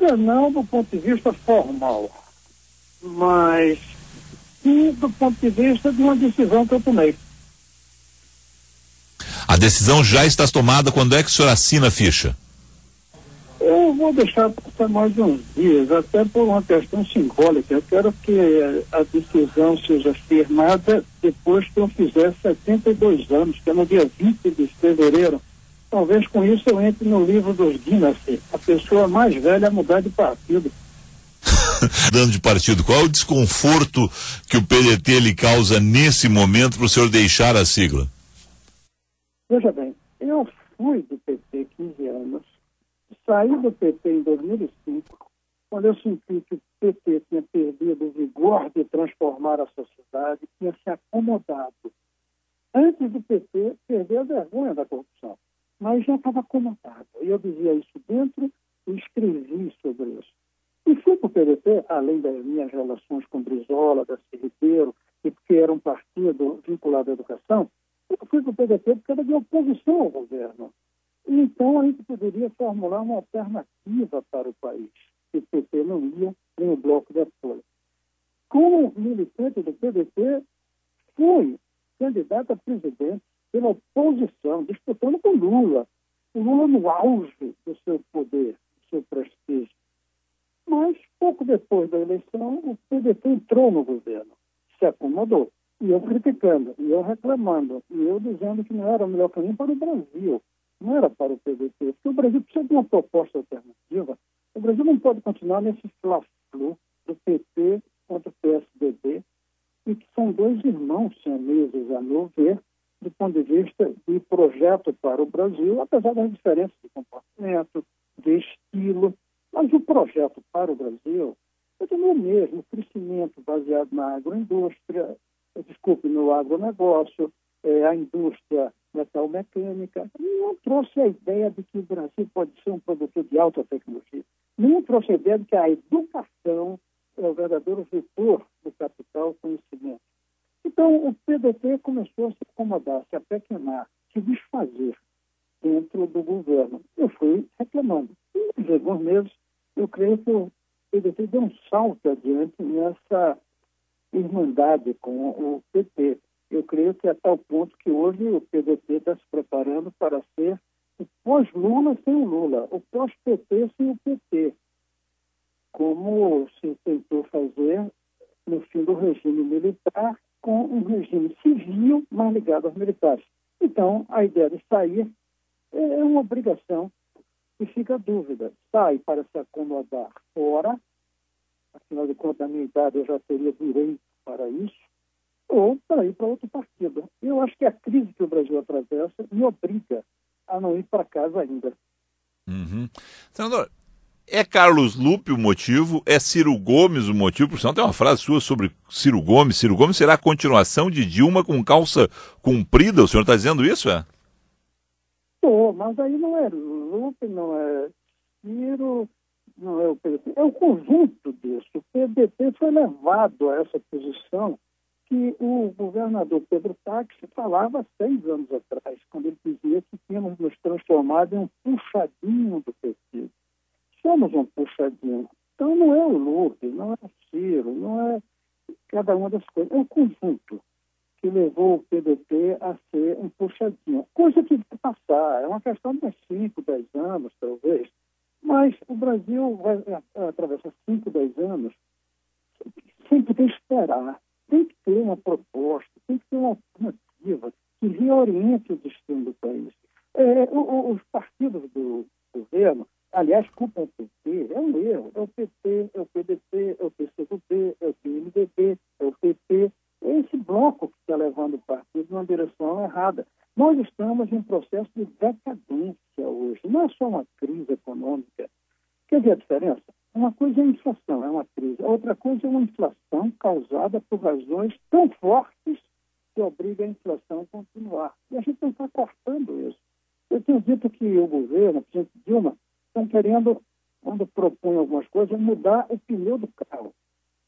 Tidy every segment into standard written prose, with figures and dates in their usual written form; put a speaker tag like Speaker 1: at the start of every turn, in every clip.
Speaker 1: Ainda não do ponto de vista formal, mas sim do ponto de vista de uma decisão que eu tomei.
Speaker 2: A decisão já está tomada. Quando é que o senhor assina a ficha?
Speaker 1: Eu vou deixar passar mais uns dias, até por uma questão simbólica. Eu quero que a decisão seja firmada depois que eu fizer 72 anos, que é no dia 20 de fevereiro. Talvez com isso eu entre no livro dos Guinness, a pessoa mais velha a mudar de partido.
Speaker 2: Dando de partido, qual é o desconforto que o PDT lhe causa nesse momento para o senhor deixar a sigla?
Speaker 1: Veja bem, eu fui do PT 15 anos, saí do PT em 2005, quando eu senti que o PT tinha perdido o vigor de transformar a sociedade, tinha se acomodado. Antes do PT perder a vergonha da corrupção, mas já estava acomodado. E eu dizia isso dentro e escrevi sobre isso. E fui para o PDT, além das minhas relações com Brizola, da Ribeiro, e porque era um partido vinculado à educação, eu fui para o PDT porque era de oposição ao governo. E então a gente poderia formular uma alternativa para o país. Se o PT não ia, nem o bloco de apoio. Como militante do PDT, fui candidato a presidente pela oposição, disputando com Lula. O Lula no auge do seu poder, do seu prestígio. Mas, pouco depois da eleição, o PDT entrou no governo, se acomodou. E eu criticando, e eu reclamando, e eu dizendo que não era o melhor caminho para o Brasil, não era para o PDT, porque o Brasil precisa de uma proposta alternativa. O Brasil não pode continuar nesse fla-flu do PT contra o PSDB, e que são dois irmãos siameses, a meu ver, do ponto de vista de projeto para o Brasil, apesar das diferenças de comportamento, de estilo. Mas o projeto para o Brasil é o mesmo, crescimento baseado na agroindústria, no agronegócio, a indústria metalmecânica. Não trouxe a ideia de que o Brasil pode ser um produtor de alta tecnologia. Não trouxe a ideia de que a educação é o verdadeiro vetor do capital conhecimento. Então, o PDT começou a se acomodar, se apequenar, se desfazer dentro do governo. Eu fui reclamando. E, em alguns meses, eu creio que o PDT deu um salto adiante nessa irmandade com o PT. Eu creio que é a tal ponto que hoje o PDT está se preparando para ser o pós-Lula sem o Lula, o pós-PT sem o PT, como se tentou fazer no fim do regime militar com um regime civil mais ligado aos militares. Então, a ideia de sair é uma obrigação e fica a dúvida. Sai para se acomodar fora, afinal de contas, a minha idade eu já teria direito para isso, ou para ir para outro partido. Eu acho que a crise que o Brasil atravessa me obriga a não ir para casa ainda.
Speaker 2: Senador, é Carlos Lupe o motivo? É Ciro Gomes o motivo? Por sinal, tem uma frase sua sobre Ciro Gomes. Ciro Gomes será a continuação de Dilma com calça comprida? O senhor está dizendo isso, é?
Speaker 1: Mas aí não é Lupe, não é Ciro, não é o PDT. É o conjunto disso. O PDT foi levado a essa posição que o governador Pedro Táxi falava há 6 anos atrás, quando ele dizia que tínhamos nos transformado em um puxadinho do PT. Somos um puxadinho. Então não é o Lupe, não é o Ciro, não é cada uma das coisas. É o conjunto que levou o PDT a ser um puxadinho. Coisa que vai passar, é uma questão de 5, 10 anos, talvez. Mas o Brasil vai atravessar 5, 10 anos sem poder esperar. Tem que ter uma proposta, tem que ter uma alternativa que reoriente o destino do país. Os partidos do governo, aliás, culpa o PT, é um erro. É o PT, é o PDT, é o PCdoB, é o PMDB, é o PP. É esse bloco que está levando o partido numa direção errada. Nós estamos em um processo de decadência hoje. Não é só uma crise econômica. Quer ver a diferença? Uma coisa é a inflação, é uma crise. A outra coisa é uma inflação causada por razões tão fortes que obriga a inflação a continuar. E a gente não está cortando isso. Eu tenho dito que o governo, o presidente Dilma, estão querendo, quando propõe algumas coisas, mudar o pneu do carro.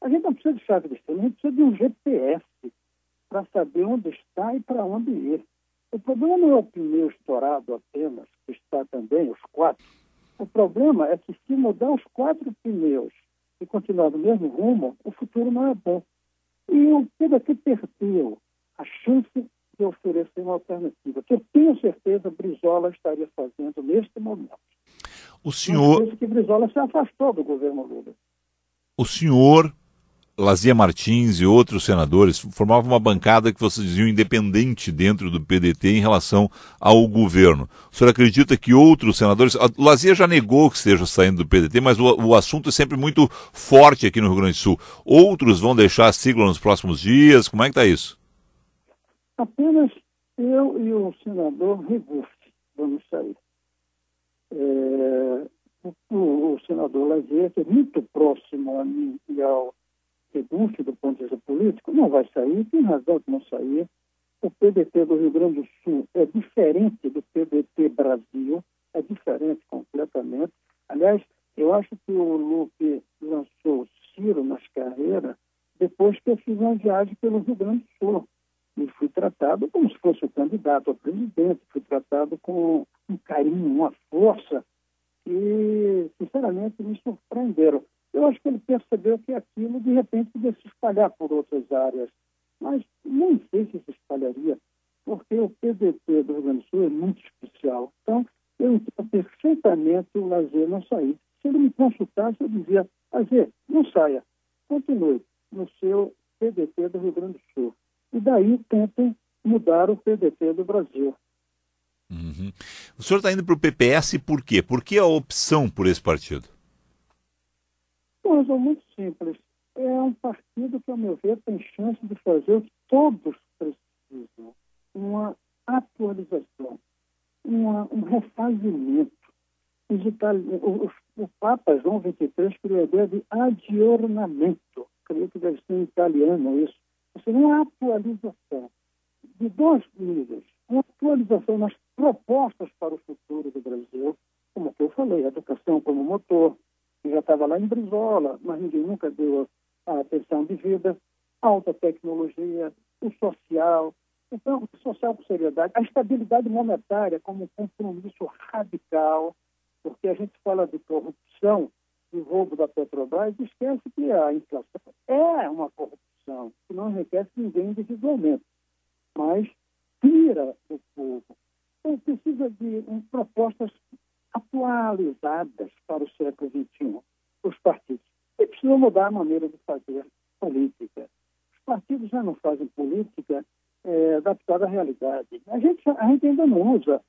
Speaker 1: A gente não precisa de chave de estrela, a gente precisa de um GPS para saber onde está e para onde ir. O problema não é o pneu estourado apenas, que está também, os 4. O problema é que se mudar os 4 pneus e continuar no mesmo rumo, o futuro não é bom. E o PDT perdeu a chance de oferecer uma alternativa, que eu tenho certeza Brizola estaria fazendo neste momento.
Speaker 2: O senhor...
Speaker 1: Não esqueça que Brizola se afastou do governo Lula.
Speaker 2: O senhor, Lazia Martins e outros senadores formavam uma bancada que vocês diziam independente dentro do PDT em relação ao governo. O senhor acredita que outros senadores... O Lazia já negou que esteja saindo do PDT, mas o assunto é sempre muito forte aqui no Rio Grande do Sul. Outros vão deixar a sigla nos próximos dias? Como é que está isso?
Speaker 1: Apenas eu e o senador Regufe vamos sair. O senador Lazia, que é muito próximo a mim e ao Regufe do ponto de vista político, não vai sair, tem razão de não sair. O PDT do Rio Grande do Sul é diferente do PDT Brasil, é diferente completamente. Aliás, eu acho que o Lupe lançou o Ciro nas carreiras depois que eu fiz uma viagem pelo Rio Grande do Sul. E fui tratado como se fosse o candidato a presidente, fui tratado com um carinho, uma força que, sinceramente, me surpreenderam. Eu acho que ele percebeu que aquilo, de repente, podia se espalhar por outras áreas, mas nem sei se espalharia, porque o PDT do Rio Grande do Sul é muito especial. Então, eu entendo perfeitamente o Lazia não sair. Se ele me consultasse, eu dizia, Lazia, não saia, continue no seu PDT do Rio Grande do Sul. E daí tentem mudar o PDT do Brasil.
Speaker 2: Uhum. O senhor está indo para o PPS por quê? Por que a opção por esse partido?
Speaker 1: Uma razão muito simples. É um partido que, ao meu ver, tem chance de fazer o que todos precisam. Uma atualização, um refazimento. O Papa João XXIII criou a ideia de aggiornamento. Creio que deve ser em italiano isso. Ou seja, uma atualização de 2 níveis. Uma atualização nas propostas para o futuro do Brasil, como que eu falei, a educação como motor, que já estava lá em Brizola, mas ninguém nunca deu a atenção devida, alta tecnologia, o social. Então, o social com seriedade, a estabilidade monetária como um compromisso radical, porque a gente fala de corrupção, de roubo da Petrobras, e esquece que a inflação é uma corrupção, que não enriquece ninguém individualmente, mas tira o povo. Então, precisa de propostas atualizadas para o século XXI, os partidos. E precisa mudar a maneira de fazer política. Os partidos já não fazem política adaptada à realidade. A gente ainda não usa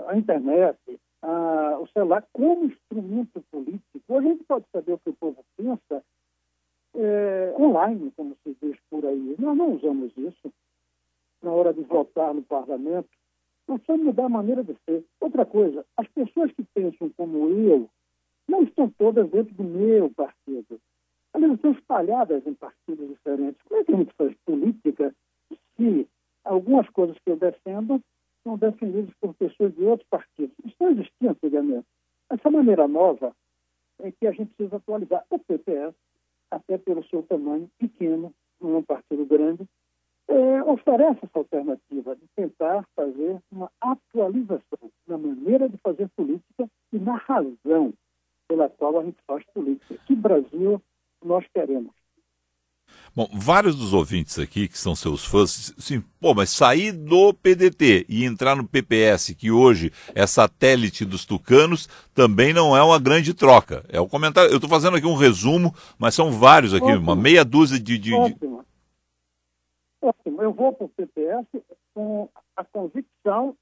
Speaker 1: a internet, o celular como instrumento político. A gente pode saber o que o povo pensa online, como se diz por aí. Nós não usamos isso na hora de votar no parlamento. Nós precisamos mudar a maneira de ser. Outra coisa, as pessoas que pensam como eu não estão todas dentro do meu partido. Elas estão espalhadas em partidos diferentes. Como é que a gente faz política se algumas coisas que eu defendo são defendidas por pessoas de outros partidos? Isso não existia antigamente. Essa maneira nova é que a gente precisa atualizar. O PPS, até pelo seu tamanho pequeno, não é um partido grande, oferece essa alternativa de tentar fazer uma atualização na maneira de fazer política e na razão pela qual a gente faz política. Que Brasil nós queremos?
Speaker 2: Bom, vários dos ouvintes aqui, que são seus fãs, assim, mas sair do PDT e entrar no PPS, que hoje é satélite dos tucanos, também não é uma grande troca. É o comentário. Eu estou fazendo aqui um resumo, mas são vários aqui,
Speaker 1: Ótimo.
Speaker 2: Uma meia dúzia de...
Speaker 1: Ótimo. Ótimo. Eu vou para o PPS com a convicção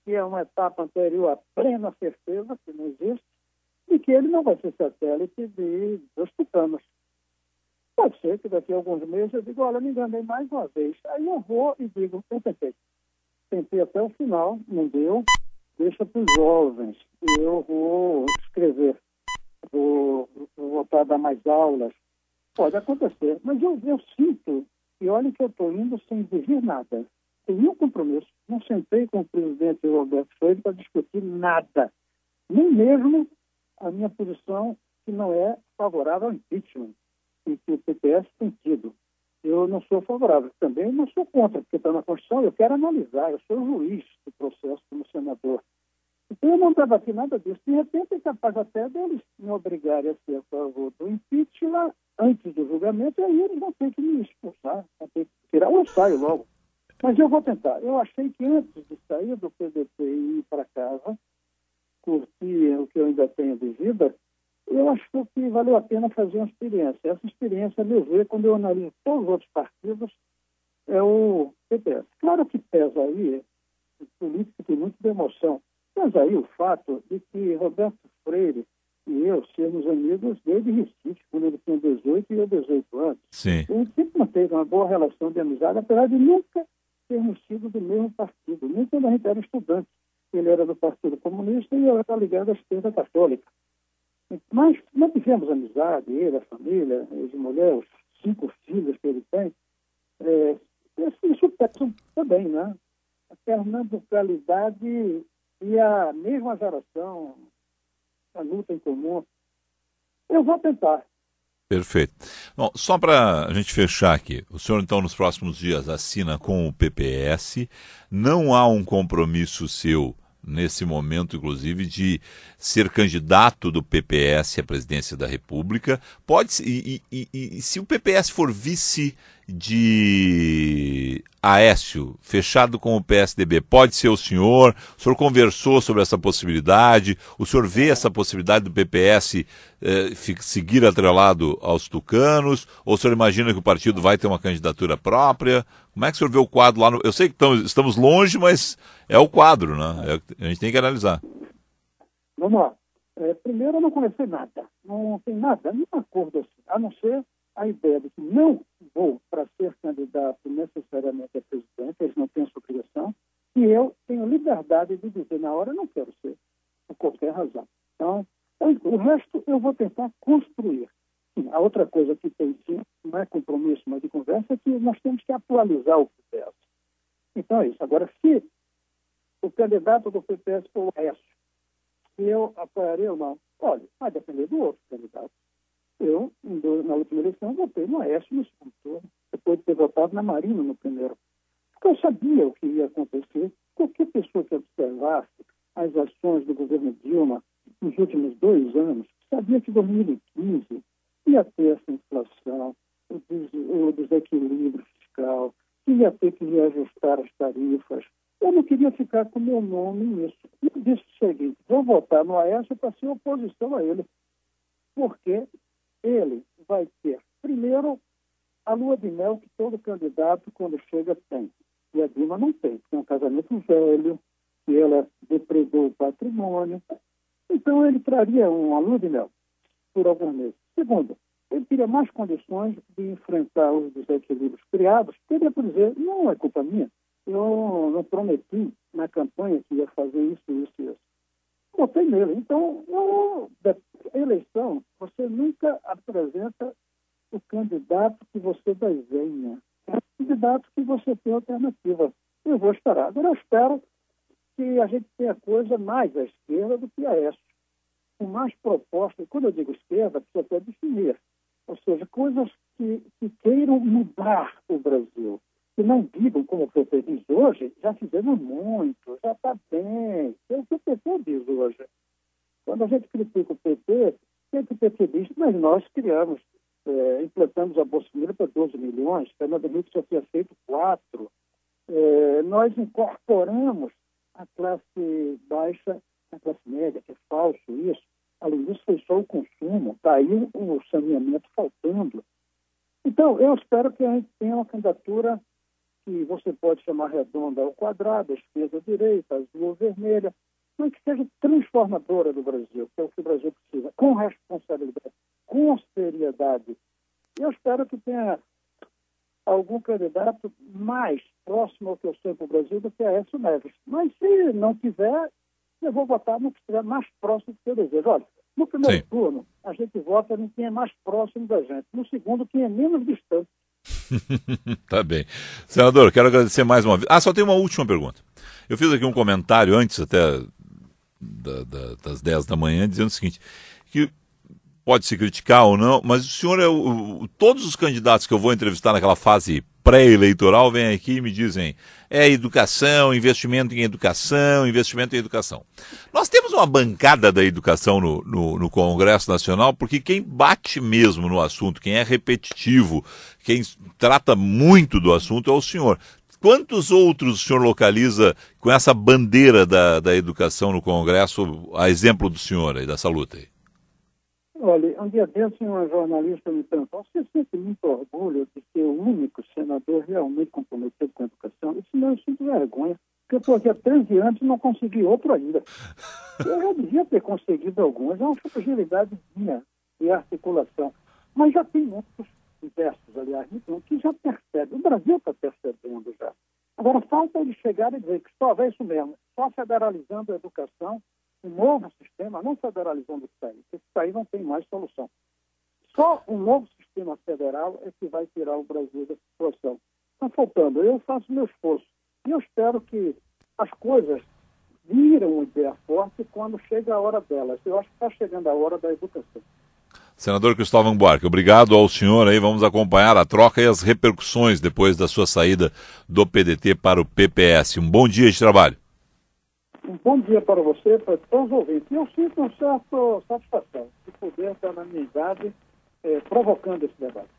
Speaker 1: que é uma etapa anterior à plena certeza, que não existe, e que ele não vai ser satélite dos tucanos. Pode ser que daqui a alguns meses eu diga, olha, me enganei mais uma vez. Aí eu vou e digo, eu tentei. Tentei até o final, não deu, deixa para os jovens. Eu vou escrever, vou voltar a dar mais aulas. Pode acontecer, mas eu sinto, e olha que eu estou indo sem exigir nada. Tem nenhum compromisso. Não sentei com o presidente Roberto Freire para discutir nada. Nem mesmo a minha posição, que não é favorável ao impeachment, e que o PPS tem tido. Eu não sou favorável. Também não sou contra, porque está na Constituição, eu quero analisar. Eu sou juiz do processo como senador. Então, eu não debati nada disso. De repente, é capaz até deles me obrigarem a ser a favor do impeachment antes do julgamento, e aí eles vão ter que me expulsar, vão ter que tirar, ou eu saio logo. Mas eu vou tentar. Eu achei que antes de sair do PDT e ir para casa, curtir o que eu ainda tenho de vida, eu acho que valeu a pena fazer uma experiência. Essa experiência, a meu ver, quando eu analiso todos os outros partidos, é o PPS. Claro que pesa aí, o político tem muito de emoção, pesa aí o fato de que Roberto Freire e eu sermos amigos desde Recife, quando ele tinha 18 e eu 18 anos.
Speaker 2: Sim.
Speaker 1: A gente sempre manteve uma boa relação de amizade, apesar de nunca termos sido do mesmo partido, nem quando a gente era estudante. Ele era do Partido Comunista e eu era ligado à esquerda católica. Mas mantivemos amizade, ele, a família, a mulher, os 5 filhos que ele tem. Isso pesa também, né? A pernambucalidade e a mesma geração, a luta em comum. Eu vou tentar.
Speaker 2: Perfeito. Bom, só para a gente fechar aqui, o senhor então nos próximos dias assina com o PPS, não há um compromisso seu nesse momento, inclusive, de ser candidato do PPS à presidência da República. Pode e se o PPS for vice de Aécio, fechado com o PSDB, pode ser o senhor conversou sobre essa possibilidade, o senhor vê essa possibilidade do PPS seguir atrelado aos tucanos, ou o senhor imagina que o partido vai ter uma candidatura própria? Como é que o senhor vê o quadro lá? Eu sei que estamos longe, mas é o quadro, né? A gente tem que analisar.
Speaker 1: Vamos lá. Primeiro, eu não conheci nada. Não tem nada, nenhum acordo assim, a não ser a ideia de que não vou para ser candidato necessariamente a presidente, eles não têm essa obrigação, e eu tenho liberdade de dizer na hora não quero ser, por qualquer razão. Então, o resto eu vou tentar construir. Sim, a outra coisa que tem sim, não é compromisso, mas de conversa, é que nós temos que atualizar o PPS. Então é isso. Agora, se o candidato do PPS for o Aécio, se eu apoiarei ou não, olha, vai depender do outro candidato. Eu, na última eleição, votei no Aécio no segundo turno, depois de ter votado na Marina no primeiro. Porque eu sabia o que ia acontecer. Qualquer pessoa que observasse as ações do governo Dilma nos últimos 2 anos, sabia que em 2015 ia ter essa inflação, o desequilíbrio fiscal, que ia ter que reajustar as tarifas. Eu não queria ficar com meu nome nisso. Eu disse o seguinte, vou votar no Aécio para ser oposição a ele. Porque ele vai ter, primeiro, a lua de mel que todo candidato, quando chega, tem. E a Dilma não tem. Tem um casamento velho, que ela depredou o patrimônio. Então, ele traria uma lua de mel por alguns meses. Segundo, ele teria mais condições de enfrentar os desequilíbrios criados. Teria por dizer, não é culpa minha. Eu não prometi na campanha que ia fazer isso. Votei nele. Então, a eleição, você nunca apresenta o candidato que você desenha. É o candidato que você tem alternativa. Eu vou esperar. Agora, eu espero que a gente tenha coisa mais à esquerda do que a Aécio. Com mais propostas. Quando eu digo esquerda, precisa até definir. Ou seja, coisas que queiram mudar o Brasil. Que não digam, como o PT diz hoje, já fizemos muito, já está bem. É o que o PT diz hoje. Quando a gente critica o PT, o que o PT diz? Mas nós criamos, implantamos a Bolsa Família para 12 milhões, Fernando Henrique só tinha feito 4. Nós incorporamos a classe baixa na classe média, que é falso isso. Além disso, foi só o consumo, está aí o saneamento faltando. Então, eu espero que a gente tenha uma candidatura que você pode chamar redonda ou quadrada, esquerda, direita, azul ou vermelha, mas que seja transformadora do Brasil, que é o que o Brasil precisa, com responsabilidade, com seriedade. Eu espero que tenha algum candidato mais próximo ao que eu sei para o Brasil do que Aécio Neves. Mas se não tiver, eu vou votar no que estiver mais próximo do que eu desejo. Olha, no primeiro turno, a gente vota em quem é mais próximo da gente. No segundo, quem é menos distante.
Speaker 2: Tá bem. Senador, quero agradecer mais uma vez. Só tem uma última pergunta. Eu fiz aqui um comentário antes até das 10 da manhã, dizendo o seguinte, que pode se criticar ou não, mas o senhor todos os candidatos que eu vou entrevistar naquela fase pré-eleitoral, vêm aqui e me dizem educação, investimento em educação, investimento em educação. Nós temos uma bancada da educação no Congresso Nacional, porque quem bate mesmo no assunto, quem é repetitivo, quem trata muito do assunto é o senhor. Quantos outros o senhor localiza com essa bandeira da educação no Congresso, a exemplo do senhor aí, dessa luta aí?
Speaker 1: Olha, um dia desses uma jornalista me perguntou: você sente muito orgulho de ser o único senador realmente comprometido com a educação? Isso não, eu sinto vergonha, porque eu estou aqui há 13 anos e não consegui outro ainda. Eu já devia ter conseguido algumas, é uma fragilidade minha de articulação. Mas já tem muitos diversos, aliás, que já percebem. O Brasil está percebendo já. Agora, falta ele chegar e dizer que só é isso mesmo, só federalizando a educação, um novo sistema, não federalizando isso aí, porque isso aí não tem mais solução. Só um novo sistema federal é que vai tirar o Brasil dessa situação. Está faltando, eu faço meu esforço. E eu espero que as coisas viram uma ideia forte quando chega a hora delas. Eu acho que está chegando a hora da educação.
Speaker 2: Senador Cristóvão Buarque, obrigado ao senhor aí, vamos acompanhar a troca e as repercussões depois da sua saída do PDT para o PPS. Um bom dia de trabalho.
Speaker 1: Um bom dia para você, para todos os ouvintes. Eu sinto uma certa satisfação de poder estar na minha idade provocando esse debate.